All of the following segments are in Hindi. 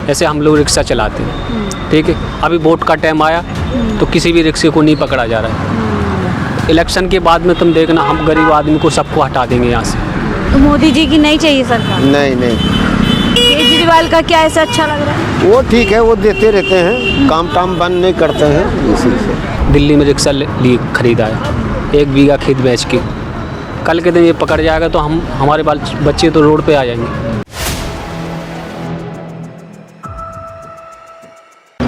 ऐसे हम लोग रिक्शा चलाते हैं, ठीक है। अभी वोट का टाइम आया तो किसी भी रिक्शे को नहीं पकड़ा जा रहा है। इलेक्शन के बाद में तुम देखना, हम गरीब आदमी को सबको हटा देंगे यहाँ से। तो मोदी जी की नहीं चाहिए सरकार? नहीं केजरीवाल का क्या ऐसा अच्छा लग रहा है? वो ठीक है, वो देते रहते हैं, काम टाम बंद नहीं करते हैं इसी से। दिल्ली में रिक्शा खरीदा है 1 बीघा खेत बेच के। कल के दिन ये पकड़ जाएगा तो हमारे बच्चे तो रोड पे आ जाएंगे।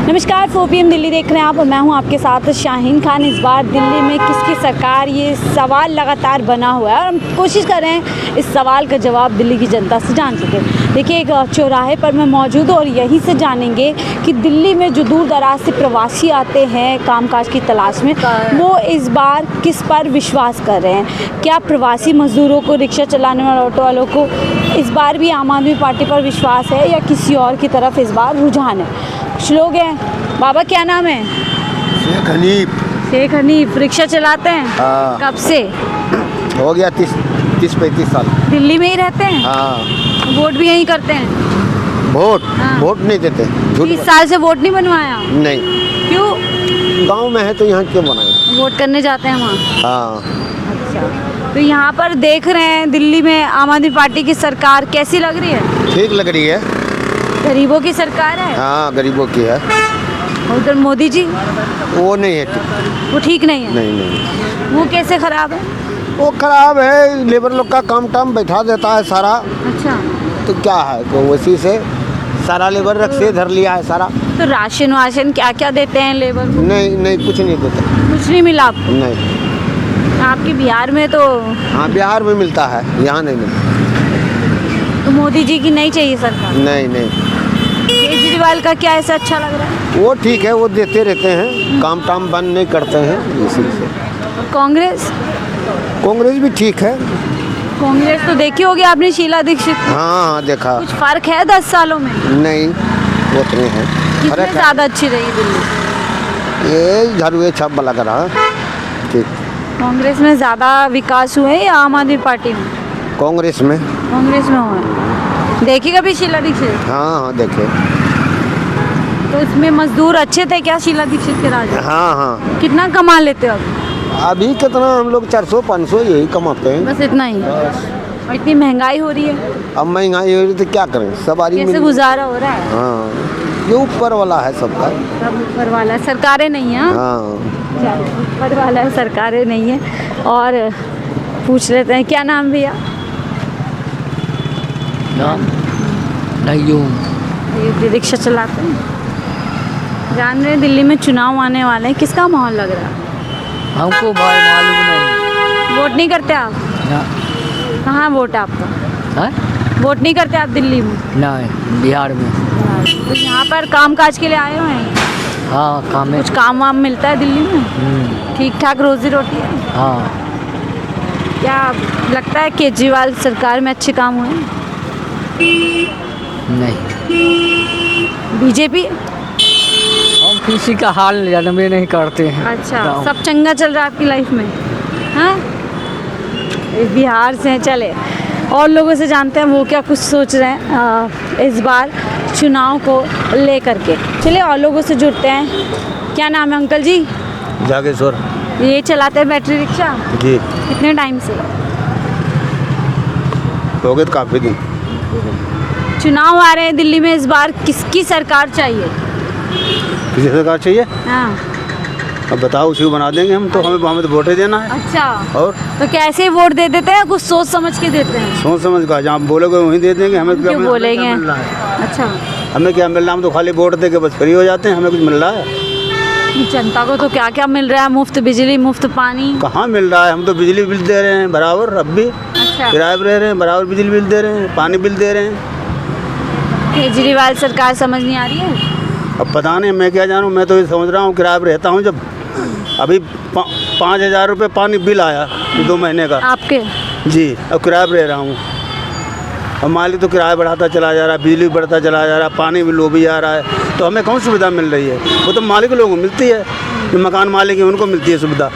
नमस्कार, 4 PM दिल्ली देख रहे हैं आप और मैं हूं आपके साथ शाहीन खान। इस बार दिल्ली में किसकी सरकार, ये सवाल लगातार बना हुआ है और हम कोशिश कर रहे हैं इस सवाल का जवाब दिल्ली की जनता से जान सकें। देखिए, एक चौराहे पर मैं मौजूद हूँ और यहीं से जानेंगे कि दिल्ली में जो दूर दराज से प्रवासी आते हैं कामकाज की तलाश में, वो इस बार किस पर विश्वास कर रहे हैं। क्या प्रवासी मजदूरों को, रिक्शा चलाने वाले ऑटो वालों को इस बार भी आम आदमी पार्टी पर विश्वास है या किसी और की तरफ इस बार रुझान है? कुछ लोग हैं। बाबा, क्या नाम है? शेख हनीफ। रिक्शा चलाते हैं? हाँ। कब से? हो गया 30-35 साल। दिल्ली में ही रहते हैं? हाँ। वोट भी यहीं करते हैं? वोट हाँ। वोट नहीं देते। 30 साल से वोट नहीं बनवाया? नहीं। क्यों? गांव में है तो यहाँ क्यों बनाए? वोट करने जाते हैं वहाँ? हाँ। अच्छा, तो यहाँ पर देख रहे हैं दिल्ली में आम आदमी पार्टी की सरकार कैसी लग रही है? ठीक लग रही है। गरीबों की सरकार है? हाँ, गरीबों की है। उधर मोदी जी, वो नहीं है ठीक। वो ठीक नहीं है? नहीं। वो कैसे खराब है? वो खराब है, लेबर लोग का काम टाम बैठा देता है सारा। अच्छा, तो क्या है, तो उसी से सारा लेबर रख से धर लिया है सारा। तो राशन वाशन क्या क्या देते हैं लेबर को? नहीं, कुछ नहीं देते। कुछ नहीं मिला आपको? नहीं। आपके बिहार में तो? हाँ, बिहार में मिलता है, यहाँ नहीं मिलता। तो मोदी जी की नहीं चाहिए सरकार? नहीं। केजरीवाल का क्या ऐसा अच्छा लग रहा है? वो ठीक है, वो देते रहते हैं, काम टाम बंद नहीं करते हैं इसी से। कांग्रेस? कांग्रेस भी ठीक है। कांग्रेस तो देखी होगी आपने, शीला दीक्षित। हाँ, देखा। कुछ फर्क है 10 सालों में? नहीं, वो तो नहीं है। किसमें ज़्यादा अच्छी रही दिल्ली? ये झाड़ू छाप वाला करा ठीक। कांग्रेस में ज़्यादा विकास हुए या आम आदमी पार्टी में? कांग्रेस में। कांग्रेस में हुआ। देखी कभी शीला दीक्षित? हाँ, देखे। तो इसमें मजदूर अच्छे थे क्या शीला दीक्षित के राज में? हाँ। कितना कमा लेते हो अभी कितना हम लोग 400-500 यही कमाते हैं। बस इतना ही? और इतनी महंगाई हो रही है, अब महंगाई हो रही तो क्या करें, सवारी कैसे गुजारा हो रहा है? हाँ, ये ऊपर वाला है सबका। सब ऊपर वाला है, सरकारें नहीं हैं। हाँ। ऊपर वाला है, सरकारें नहीं है। और पूछ लेते हैं, क्या नाम भैया? ये रिक्शा चलाते हैं। जान रहे हैं दिल्ली में चुनाव आने वाले हैं, किसका माहौल लग रहा है? हमको भाई मालूम नहीं। वोट नहीं करते आप? ना। कहाँ वोट है आपका? हाँ? वोट नहीं करते आप दिल्ली में? नहीं, बिहार में। तो यहाँ पर कामकाज के लिए आए हुए हैं? हाँ, काम में। कुछ काम वाम मिलता है दिल्ली में? ठीक ठाक रोजी रोटी है? हाँ। क्या लगता है केजरीवाल सरकार में अच्छे काम हुए हैं? नहीं। बीजेपी? हम किसी का हाल जानबे नहीं करते हैं। अच्छा, सब चंगा चल रहा है आपकी लाइफ में? हाँ, इस बिहार से हैं। चले और लोगों से जानते हैं वो क्या कुछ सोच रहे हैं इस बार चुनाव को लेकर के। चलिए और लोगों से जुड़ते हैं। क्या नाम है अंकल जी? जागेश्वर। ये चलाते हैं बैटरी रिक्शा? जी। कितने टाइम से? हो गए तो काफ़ी दिन। चुनाव आ रहे हैं दिल्ली में, इस बार किसकी सरकार चाहिए? किसी सरकार चाहिए? हाँ। अब बताओ, उसी को बना देंगे हम तो। हमें तो वोट ही देना है। अच्छा, और तो कैसे वोट दे देते हैं? कुछ सोच समझ के देते हैं? सोच समझ का, जहाँ बोलोगे वहीं दे देंगे। हमें क्यों बोलेंगे? क्या मिल रहा है? अच्छा, हमें क्या मिल रहा है? हम तो खाली वोट दे के बस फ्री हो जाते हैं। हमें कुछ मिल रहा है? जनता को तो क्या क्या मिल रहा है, मुफ्त बिजली, मुफ्त पानी। कहाँ मिल रहा है? हम तो बिजली बिल दे रहे हैं बराबर, अब भी अच्छा, किराए पर रह रहे हैं, बराबर बिजली बिल दे रहे हैं, पानी बिल दे रहे हैं। केजरीवाल सरकार समझ नहीं आ रही है? अब पता नहीं, मैं क्या जानूँ। मैं तो ये समझ रहा हूँ किराए पर रहता हूँ। जब अभी 5,000 रुपये पानी बिल आया 2 महीने का आपके? जी। अब किराए पर रह रहा हूँ। अब मालिक तो किराया बढ़ाता चला जा रहा है, बिजली बढ़ता चला जा रहा है, पानी भी लो भी आ रहा है। तो हमें कौन सुविधा मिल रही है? वो तो मालिक लोगों को मिलती है, जो मकान मालिक है उनको मिलती है सुविधा।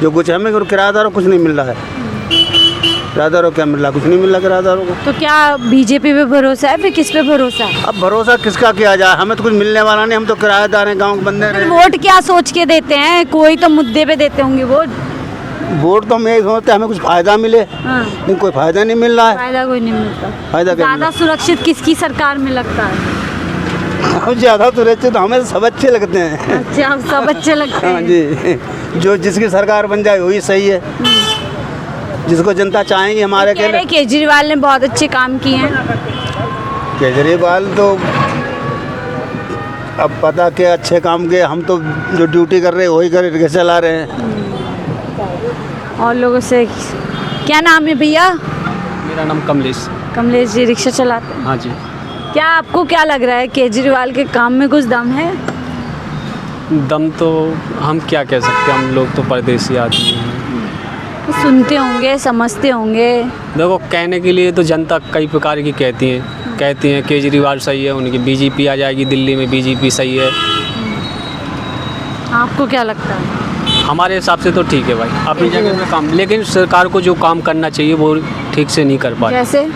जो कुछ हमें किराएदारों को कुछ नहीं मिल रहा है। किराएदारों को क्या मिल रहा, कुछ नहीं मिल रहा किराएदारों को। तो क्या बीजेपी पे भरोसा है, फिर किस पे भरोसा है? अब भरोसा किसका किया जाए, हमें तो कुछ मिलने वाला नहीं, हम तो किराएदार हैं, गाँव के बंदे फिर रहे। वोट क्या सोच के देते हैं? कोई तो मुद्दे पे देते होंगे वोट। वोट तो हम यही सोचते हैं हमें कुछ फायदा मिले, हाँ, लेकिन कोई फायदा नहीं मिल रहा है। फायदा कोई नहीं मिलता। फायदा क्या ज्यादा सुरक्षित किसकी सरकार में लगता है? हम ज़्यादा सुरक्षित तो हमें सब अच्छे लगते हैं। अच्छा, आप सब अच्छे लगते हाँ हैं। जी, जो जिसकी सरकार बन जाए वही सही है, जिसको जनता चाहेंगी हमारे कह के रहे लिए। केजरीवाल ने बहुत अच्छे काम किए हैं। केजरीवाल तो अब पता के अच्छे काम के, हम तो जो ड्यूटी कर रहे हैं वही कर रिक्शा चला रहे हैं। और लोगों से क्या नाम है भैया? मेरा नाम कमलेश। कमलेश जी रिक्शा चलाते हैं। हाँ जी। क्या आपको क्या लग रहा है, केजरीवाल के काम में कुछ दम है? दम तो हम क्या कह सकते हैं, हम लोग तो परदेसी आदमी हैं। सुनते होंगे, समझते होंगे। देखो, कहने के लिए तो जनता कई प्रकार की कहती हैं केजरीवाल सही है, उनकी बीजेपी आ जाएगी दिल्ली में, बीजेपी सही है। आपको क्या लगता है? हमारे हिसाब से तो ठीक है भाई, अपनी जगह पे काम, लेकिन सरकार को जो काम करना चाहिए वो ठीक से नहीं कर पाए। जैसे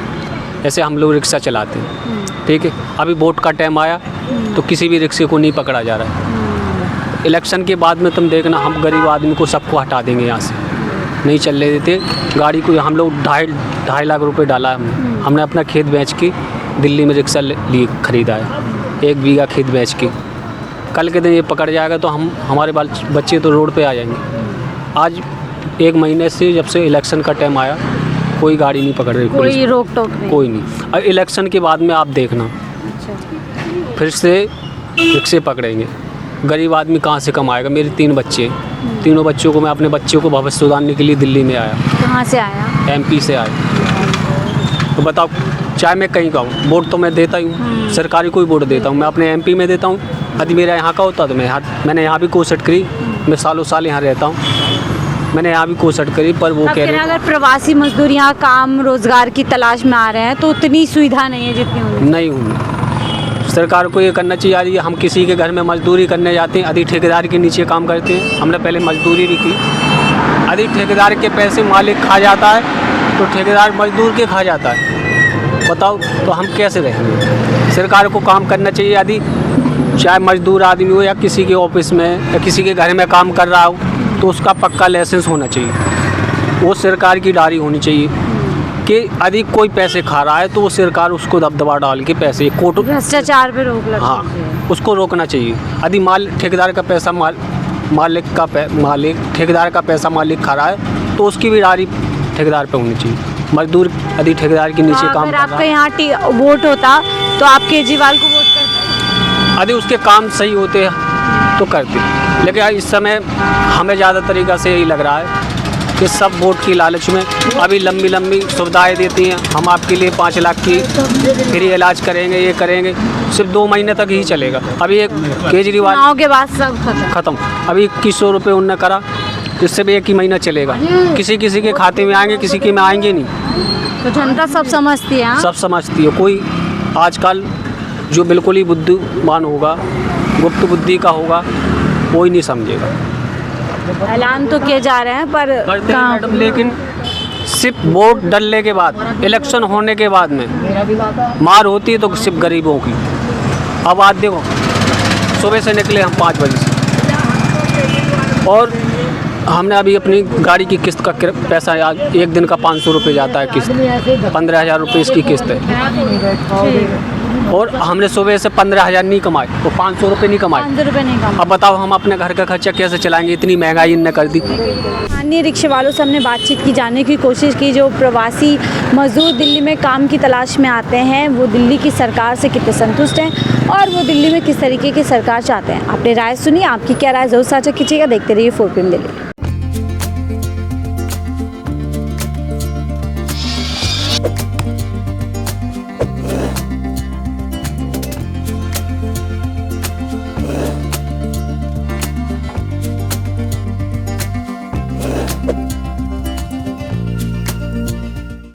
जैसे हम लोग रिक्शा चलाते हैं, ठीक है, अभी वोट का टाइम आया तो किसी भी रिक्शे को नहीं पकड़ा जा रहा है। इलेक्शन के बाद में तुम देखना, हम गरीब आदमी को सबको हटा देंगे यहाँ से, नहीं चलने देते गाड़ी को। हम लोग ढाई लाख रुपए डाला है हमने अपना खेत बेच के दिल्ली में रिक्शा लिए खरीदा है, 1 बीघा खेत बेच के। कल के दिन ये पकड़ जाएगा तो हमारे बच्चे तो रोड पे आ जाएंगे। आज 1 महीने से जब से इलेक्शन का टाइम आया कोई गाड़ी नहीं पकड़ रही, कोई रोक टोक नहीं? कोई नहीं। और इलेक्शन के बाद में आप देखना अच्छा। फिर से रिक्शे पकड़ेंगे। गरीब आदमी कहाँ से कमाएगा? मेरे 3 बच्चे हैं, तीनों बच्चों को मैं अपने बच्चों को भविष्य सुधारने के लिए दिल्ली में आया। कहाँ से आया? MP से आया। तो बताओ, चाहे मैं कहीं का हूँ, वोट तो मैं देता ही हूँ, सरकारी कोई वोट देता हूँ, मैं अपने MP में देता हूँ। यदि मेरा यहाँ का होता तो मैंने यहाँ भी कोशिश करी, मैं सालों साल यहाँ रहता हूँ, मैंने यहाँ भी कोशिश करी, पर वो कह रहे हैं अगर प्रवासी मजदूर यहाँ काम रोजगार की तलाश में आ रहे हैं तो उतनी सुविधा नहीं है जितनी होनी। नहीं हूँ। सरकार को ये करना चाहिए, यदि हम किसी के घर में मजदूरी करने जाते हैं, यदि ठेकेदार के नीचे काम करते हैं, हमने पहले मजदूरी भी की, यदि ठेकेदार के पैसे मालिक खा जाता है तो ठेकेदार मजदूर के खा जाता है। बताओ तो हम कैसे रहेंगे? सरकार को काम करना चाहिए, यदि चाहे मजदूर आदमी हो या किसी के ऑफिस में या किसी के घर में काम कर रहा हो तो उसका पक्का लाइसेंस होना चाहिए, वो सरकार की डायरी होनी चाहिए कि यदि कोई पैसे खा रहा है तो वो सरकार उसको दबदबा डाल के पैसे कोर्ट भ्रष्टाचार पे रोक लगा। हाँ, उसको रोकना चाहिए। यदि ठेकेदार का पैसा ठेकेदार का पैसा मालिक खा रहा है तो उसकी भी डायरी ठेकेदार पे होनी चाहिए। मजदूर यदि ठेकेदार के नीचे काम अगर कर रहा आपका है, यहाँ वोट होता तो आप केजरीवाल को वोट करते? यदि उसके काम सही होते तो करते, लेकिन इस समय हमें ज़्यादा तरीक़ा से यही लग रहा है कि सब वोट की लालच में अभी लंबी लंबी सुविधाएं देती हैं, हम आपके लिए 5 लाख की फ्री इलाज करेंगे, ये करेंगे, सिर्फ 2 महीने तक ही चलेगा। अभी एक केजरीवाल चुनाव के बाद सब ख़त्म, अभी 2100 रुपये उनने करा, जिससे भी 1 ही महीना चलेगा। किसी के खाते में आएंगे, किसी के में आएंगे नहीं। तो जनता सब समझती है। हाँ? सब समझती है। कोई आजकल जो बिल्कुल ही बुद्धिमान होगा, गुप्त बुद्धि का होगा, कोई नहीं समझेगा। ऐलान तो किए जा रहे हैं पर करते हैं मैडम, लेकिन सिर्फ वोट डलने के बाद, इलेक्शन होने के बाद में मार होती है तो सिर्फ गरीबों की। अब आज देखो, सुबह से निकले हम 5 बजे से, और हमने अभी अपनी गाड़ी की किस्त का पैसा, आज 1 दिन का 500 रुपये जाता है किस्त, 15,000 रुपये इसकी किस्त है, और हमने सुबह से 15,000 नहीं कमाए, तो 500 रुपये नहीं कमाए। 500 रुपये नहीं कम। अब बताओ हम अपने घर का खर्चा कैसे चलाएंगे? इतनी महंगाई इनने कर दी। स्थानीय रिक्शे वालों से हमने बातचीत की, जानने की कोशिश की जो प्रवासी मजदूर दिल्ली में काम की तलाश में आते हैं वो दिल्ली की सरकार से कितने संतुष्ट हैं और वो दिल्ली में किस तरीके की सरकार चाहते हैं। आपने राय सुनी, आपकी क्या राय ज़रूर साझा कीजिएगा। देखते रहिए 4PM दिल्ली।